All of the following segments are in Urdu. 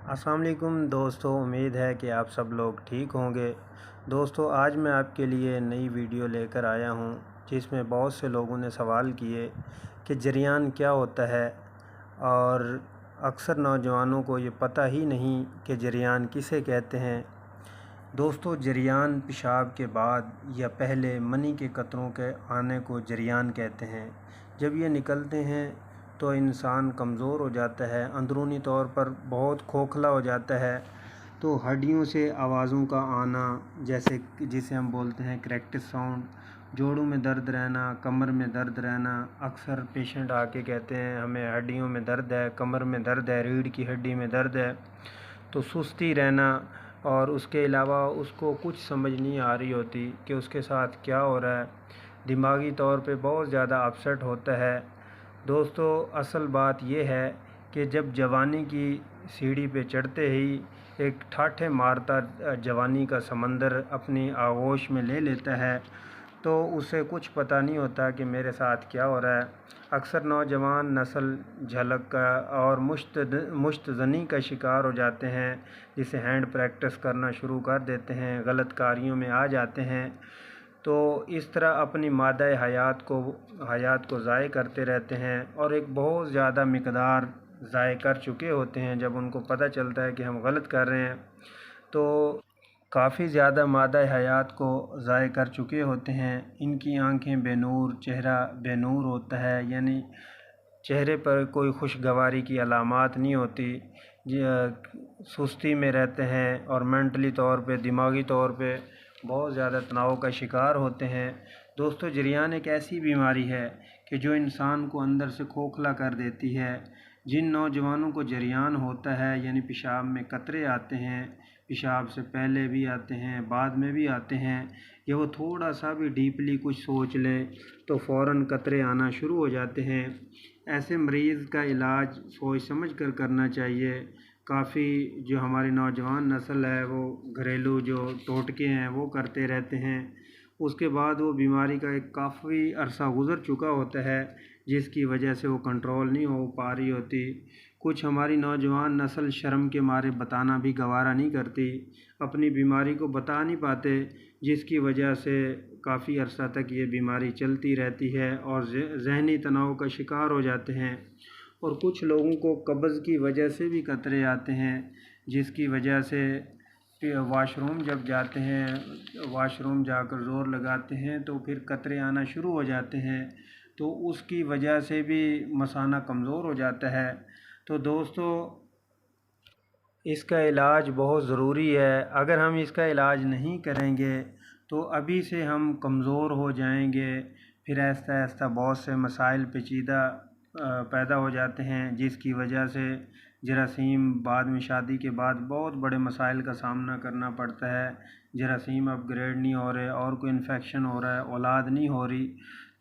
السلام علیکم دوستو، امید ہے کہ آپ سب لوگ ٹھیک ہوں گے۔ دوستو، آج میں آپ کے لیے نئی ویڈیو لے کر آیا ہوں جس میں بہت سے لوگوں نے سوال کیے کہ جریان کیا ہوتا ہے، اور اکثر نوجوانوں کو یہ پتہ ہی نہیں کہ جریان کسے کہتے ہیں۔ دوستو، جریان پیشاب کے بعد یا پہلے منی کے قطروں کے آنے کو جریان کہتے ہیں۔ جب یہ نکلتے ہیں تو انسان کمزور ہو جاتا ہے، اندرونی طور پر بہت کھوکھلا ہو جاتا ہے، تو ہڈیوں سے آوازوں کا آنا، جسے ہم بولتے ہیں کریکٹ ساؤنڈ، جوڑوں میں درد رہنا، کمر میں درد رہنا۔ اکثر پیشنٹ آ کے کہتے ہیں ہمیں ہڈیوں میں درد ہے، کمر میں درد ہے، ریڑھ کی ہڈی میں درد ہے، تو سستی رہنا، اور اس کے علاوہ اس کو کچھ سمجھ نہیں آ رہی ہوتی کہ اس کے ساتھ کیا ہو رہا ہے، دماغی طور پہ بہت زیادہ اپسیٹ ہوتا ہے۔ دوستو، اصل بات یہ ہے کہ جب جوانی کی سیڑھی پہ چڑھتے ہی ایک ٹھاٹھے مارتا جوانی کا سمندر اپنی آغوش میں لے لیتا ہے، تو اسے کچھ پتہ نہیں ہوتا کہ میرے ساتھ کیا ہو رہا ہے۔ اکثر نوجوان نسل جھلک کا اور مشت زنی کا شکار ہو جاتے ہیں، جسے ہینڈ پریکٹس کرنا شروع کر دیتے ہیں، غلط کاریوں میں آ جاتے ہیں، تو اس طرح اپنی مادہ حیات کو ضائع کرتے رہتے ہیں، اور ایک بہت زیادہ مقدار ضائع کر چکے ہوتے ہیں۔ جب ان کو پتہ چلتا ہے کہ ہم غلط کر رہے ہیں تو کافی زیادہ مادہ حیات کو ضائع کر چکے ہوتے ہیں۔ ان کی آنکھیں بے نور، چہرہ بے نور ہوتا ہے، یعنی چہرے پر کوئی خوشگواری کی علامات نہیں ہوتی، سستی میں رہتے ہیں، اور مینٹلی طور پہ، دماغی طور پہ بہت زیادہ تناؤ کا شکار ہوتے ہیں۔ دوستو، جریان ایک ایسی بیماری ہے کہ جو انسان کو اندر سے کھوکھلا کر دیتی ہے۔ جن نوجوانوں کو جریان ہوتا ہے، یعنی پیشاب میں قطرے آتے ہیں، پیشاب سے پہلے بھی آتے ہیں، بعد میں بھی آتے ہیں، یا وہ تھوڑا سا بھی ڈیپلی کچھ سوچ لیں تو فوراً قطرے آنا شروع ہو جاتے ہیں، ایسے مریض کا علاج سوچ سمجھ کر کرنا چاہیے۔ کافی جو ہماری نوجوان نسل ہے وہ گھریلو جو ٹوٹکے ہیں وہ کرتے رہتے ہیں، اس کے بعد وہ بیماری کا ایک کافی عرصہ گزر چکا ہوتا ہے، جس کی وجہ سے وہ کنٹرول نہیں ہو پا رہی ہوتی۔ کچھ ہماری نوجوان نسل شرم کے مارے بتانا بھی گوارا نہیں کرتی، اپنی بیماری کو بتا نہیں پاتے، جس کی وجہ سے کافی عرصہ تک یہ بیماری چلتی رہتی ہے، اور ذہنی تناؤ کا شکار ہو جاتے ہیں۔ اور کچھ لوگوں کو قبض کی وجہ سے بھی قطرے آتے ہیں، جس کی وجہ سے واش روم جب جاتے ہیں، واش روم جا کر زور لگاتے ہیں تو پھر قطرے آنا شروع ہو جاتے ہیں، تو اس کی وجہ سے بھی مثانہ کمزور ہو جاتا ہے۔ تو دوستو، اس کا علاج بہت ضروری ہے۔ اگر ہم اس کا علاج نہیں کریں گے تو ابھی سے ہم کمزور ہو جائیں گے، پھر آہستہ آہستہ بہت سے مسائل پیچیدہ پیدا ہو جاتے ہیں، جس کی وجہ سے جراثیم بعد میں شادی کے بعد بہت بڑے مسائل کا سامنا کرنا پڑتا ہے۔ جراثیم اپ گریڈ نہیں ہو رہے، اور کوئی انفیکشن ہو رہا ہے، اولاد نہیں ہو رہی،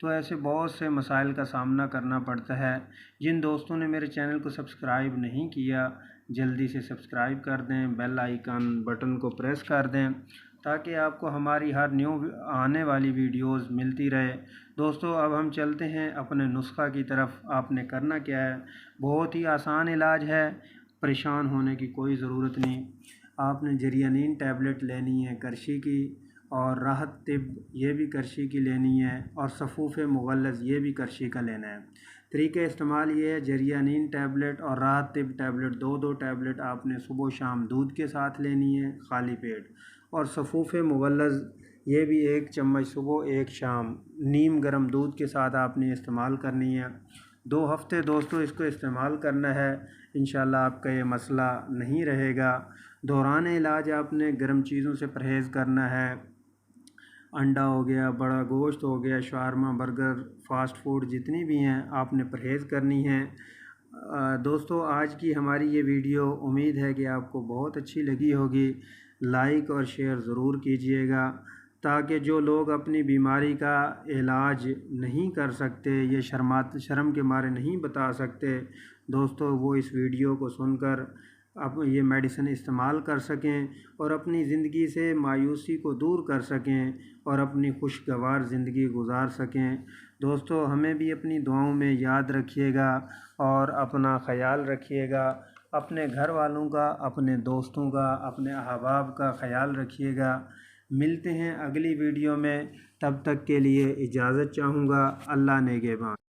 تو ایسے بہت سے مسائل کا سامنا کرنا پڑتا ہے۔ جن دوستوں نے میرے چینل کو سبسکرائب نہیں کیا، جلدی سے سبسکرائب کر دیں، بیل آئیکن بٹن کو پریس کر دیں، تاکہ آپ کو ہماری ہر نیو آنے والی ویڈیوز ملتی رہے۔ دوستو، اب ہم چلتے ہیں اپنے نسخہ کی طرف۔ آپ نے کرنا کیا ہے، بہت ہی آسان علاج ہے، پریشان ہونے کی کوئی ضرورت نہیں۔ آپ نے جریانین ٹیبلٹ لینی ہے کرشی کی، اور راحت طب یہ بھی کرشی کی لینی ہے، اور صفوف مغلظ یہ بھی کرشی کا لینا ہے۔ طریقہ استعمال یہ ہے، جریانین ٹیبلٹ اور راحت طب ٹیبلٹ دو ٹیبلٹ آپ نے صبح و شام دودھ کے ساتھ لینی ہے خالی پیٹ، اور صفوف مغلظ یہ بھی 1 چمچ صبح 1 شام نیم گرم دودھ کے ساتھ آپ نے استعمال کرنی ہے۔ 2 ہفتے دوستو اس کو استعمال کرنا ہے، انشاءاللہ آپ کا یہ مسئلہ نہیں رہے گا۔ دوران علاج آپ نے گرم چیزوں سے پرہیز کرنا ہے، انڈا ہو گیا، بڑا گوشت ہو گیا، شاورما، برگر، فاسٹ فوڈ جتنی بھی ہیں آپ نے پرہیز کرنی ہے۔ دوستو، آج کی ہماری یہ ویڈیو امید ہے کہ آپ کو بہت اچھی لگی ہوگی۔ لائک اور شیئر ضرور کیجئے گا، تاکہ جو لوگ اپنی بیماری کا علاج نہیں کر سکتے، یہ شرم کے مارے نہیں بتا سکتے، دوستو وہ اس ویڈیو کو سن کر یہ میڈیسن استعمال کر سکیں، اور اپنی زندگی سے مایوسی کو دور کر سکیں، اور اپنی خوشگوار زندگی گزار سکیں۔ دوستو، ہمیں بھی اپنی دعاؤں میں یاد رکھیے گا، اور اپنا خیال رکھیے گا۔ اپنے گھر والوں کا، اپنے دوستوں کا، اپنے احباب کا خیال رکھیے گا۔ ملتے ہیں اگلی ویڈیو میں، تب تک کے لیے اجازت چاہوں گا۔ اللہ نگہبان۔